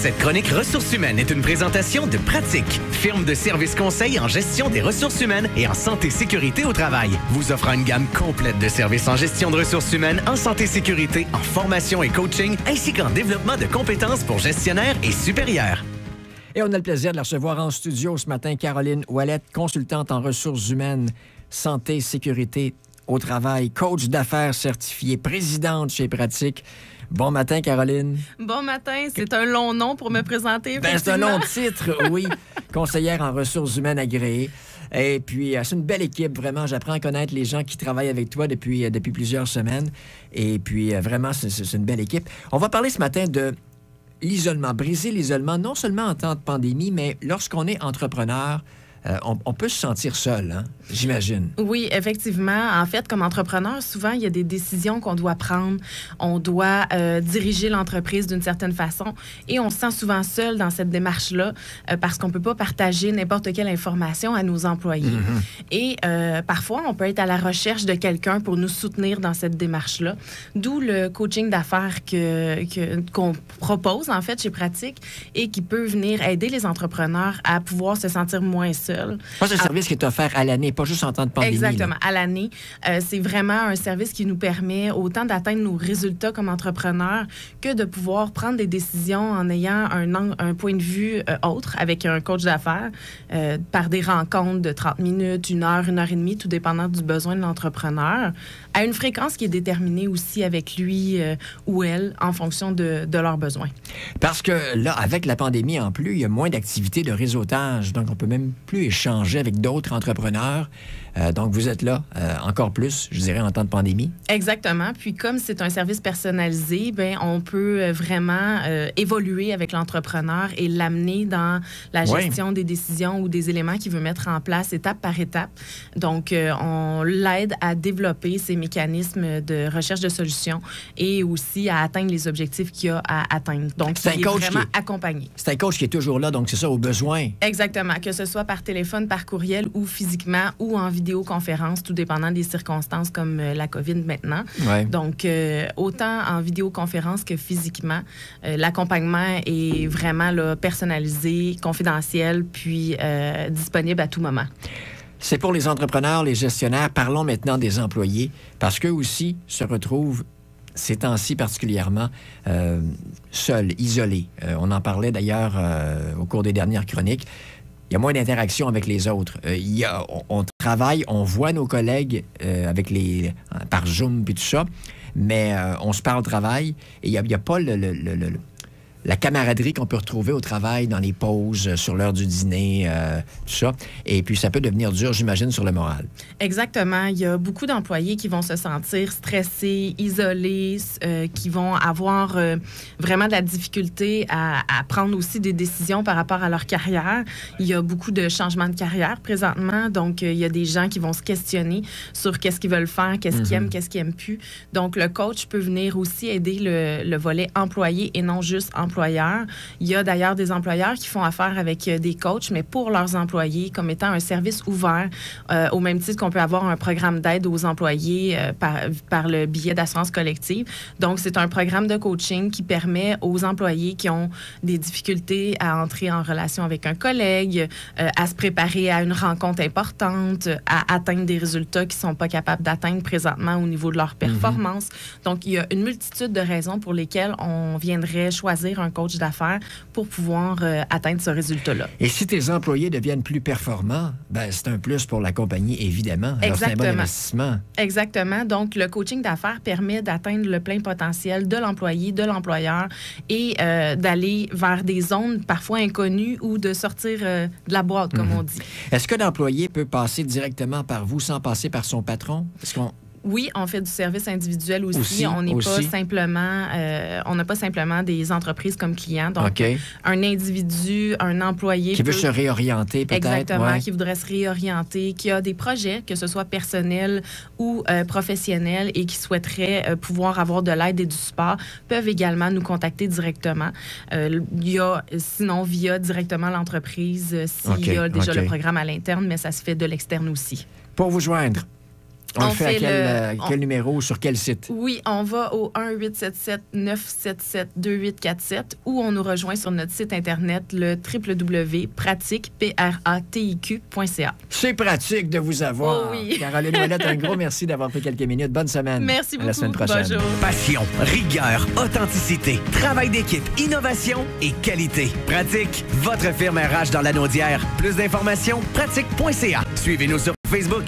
Cette chronique ressources humaines est une présentation de Pratique, firme de services conseils en gestion des ressources humaines et en santé-sécurité au travail. Vous offrant une gamme complète de services en gestion de ressources humaines, en santé-sécurité, en formation et coaching, ainsi qu'en développement de compétences pour gestionnaires et supérieurs. Et on a le plaisir de la recevoir en studio ce matin, Caroline Ouellette, consultante en ressources humaines, santé, sécurité au travail, coach d'affaires certifié, présidente chez Pratique. Bon matin, Caroline. Bon matin. C'est un long nom pour me présenter. C'est un long titre, oui. Conseillère en ressources humaines agréée. Et puis, c'est une belle équipe, vraiment. J'apprends à connaître les gens qui travaillent avec toi depuis plusieurs semaines. Et puis, vraiment, c'est une belle équipe. On va parler ce matin de l'isolement, briser l'isolement, non seulement en temps de pandémie, mais lorsqu'on est entrepreneur, on peut se sentir seul, hein? J'imagine. Oui, effectivement. En fait, comme entrepreneur, souvent, il y a des décisions qu'on doit prendre. On doit diriger l'entreprise d'une certaine façon et on se sent souvent seul dans cette démarche-là parce qu'on ne peut pas partager n'importe quelle information à nos employés. Mm-hmm. Et parfois, on peut être à la recherche de quelqu'un pour nous soutenir dans cette démarche-là. D'où le coaching d'affaires qu'on propose, en fait, chez Pratique et qui peut venir aider les entrepreneurs à pouvoir se sentir moins seuls. C'est un service qui est offert à l'année, pas juste en temps de pandémie. Exactement, à l'année. C'est vraiment un service qui nous permet autant d'atteindre nos résultats comme entrepreneurs que de pouvoir prendre des décisions en ayant un point de vue autre avec un coach d'affaires par des rencontres de 30 minutes, 1 heure, 1 heure et demie, tout dépendant du besoin de l'entrepreneur, à une fréquence qui est déterminée aussi avec lui ou elle en fonction de leurs besoins. Parce que là, avec la pandémie en plus, il y a moins d'activités de réseautage, donc on peut même plus échanger avec d'autres entrepreneurs. Donc, vous êtes là encore plus, je dirais, en temps de pandémie. Exactement. Puis, comme c'est un service personnalisé, bien, on peut vraiment évoluer avec l'entrepreneur et l'amener dans la gestion des décisions ou des éléments qu'il veut mettre en place étape par étape. Donc, on l'aide à développer ces mécanismes de recherche de solutions et aussi à atteindre les objectifs qu'il a à atteindre. Donc, il est vraiment accompagné. C'est un coach qui est toujours là, donc c'est ça, au besoin. Exactement. Que ce soit par téléphone, par courriel ou physiquement ou en vidéoconférence, tout dépendant des circonstances comme la COVID maintenant. Ouais. Donc, autant en vidéoconférence que physiquement, l'accompagnement est vraiment là, personnalisé, confidentiel, puis disponible à tout moment. C'est pour les entrepreneurs, les gestionnaires. Parlons maintenant des employés, parce qu'eux aussi se retrouvent ces temps-ci particulièrement seuls, isolés. On en parlait d'ailleurs au cours des dernières chroniques. Il y a moins d'interaction avec les autres. On travaille, on voit nos collègues par Zoom et tout ça, mais on se parle travail et il n'y a pas la camaraderie qu'on peut retrouver au travail dans les pauses, sur l'heure du dîner, tout ça. Et puis, ça peut devenir dur, j'imagine, sur le moral. Exactement. Il y a beaucoup d'employés qui vont se sentir stressés, isolés, qui vont avoir vraiment de la difficulté à prendre aussi des décisions par rapport à leur carrière. Il y a beaucoup de changements de carrière présentement. Donc, il y a des gens qui vont se questionner sur qu'est-ce qu'ils veulent faire, qu'est-ce qu'ils aiment, qu'est-ce qu'ils n'aiment plus. Donc, le coach peut venir aussi aider le volet employé et non juste employeur. Il y a d'ailleurs des employeurs qui font affaire avec des coachs, mais pour leurs employés, comme étant un service ouvert, au même titre qu'on peut avoir un programme d'aide aux employés par le biais d'assurance collective. Donc, c'est un programme de coaching qui permet aux employés qui ont des difficultés à entrer en relation avec un collègue, à se préparer à une rencontre importante, à atteindre des résultats qu'ils ne sont pas capables d'atteindre présentement au niveau de leur performance. Donc, il y a une multitude de raisons pour lesquelles on viendrait choisir un coach d'affaires pour pouvoir atteindre ce résultat-là. Et si tes employés deviennent plus performants, ben c'est un plus pour la compagnie, évidemment. Alors, c'est un bon investissement. Exactement. Donc, le coaching d'affaires permet d'atteindre le plein potentiel de l'employé, de l'employeur et d'aller vers des zones parfois inconnues ou de sortir de la boîte, comme on dit. Est-ce que l'employé peut passer directement par vous sans passer par son patron? Est-ce qu'on... Oui, on fait du service individuel aussi. On n'est pas simplement, on n'a pas simplement des entreprises comme clients. Donc, un individu, un employé qui veut se réorienter peut-être. Exactement, qui voudrait se réorienter, qui a des projets, que ce soit personnels ou professionnels, et qui souhaiterait pouvoir avoir de l'aide et du support, peuvent également nous contacter directement. Il y a, sinon, via directement l'entreprise, s'il y a déjà le programme à l'interne, mais ça se fait de l'externe aussi. Pour vous joindre, On le fait à quel numéro, sur quel site? Oui, on va au 1-877-977-2847 ou on nous rejoint sur notre site Internet, le www.pratique.ca. C'est pratique de vous avoir. Oh oui. Caroline Ouellette, un gros merci d'avoir pris quelques minutes. Bonne semaine. Merci beaucoup. À la semaine prochaine. Bonjour. Passion, rigueur, authenticité, travail d'équipe, innovation et qualité. Pratique, votre firme RH dans l'Anaudière. Plus d'informations, pratique.ca. Suivez-nous sur Facebook.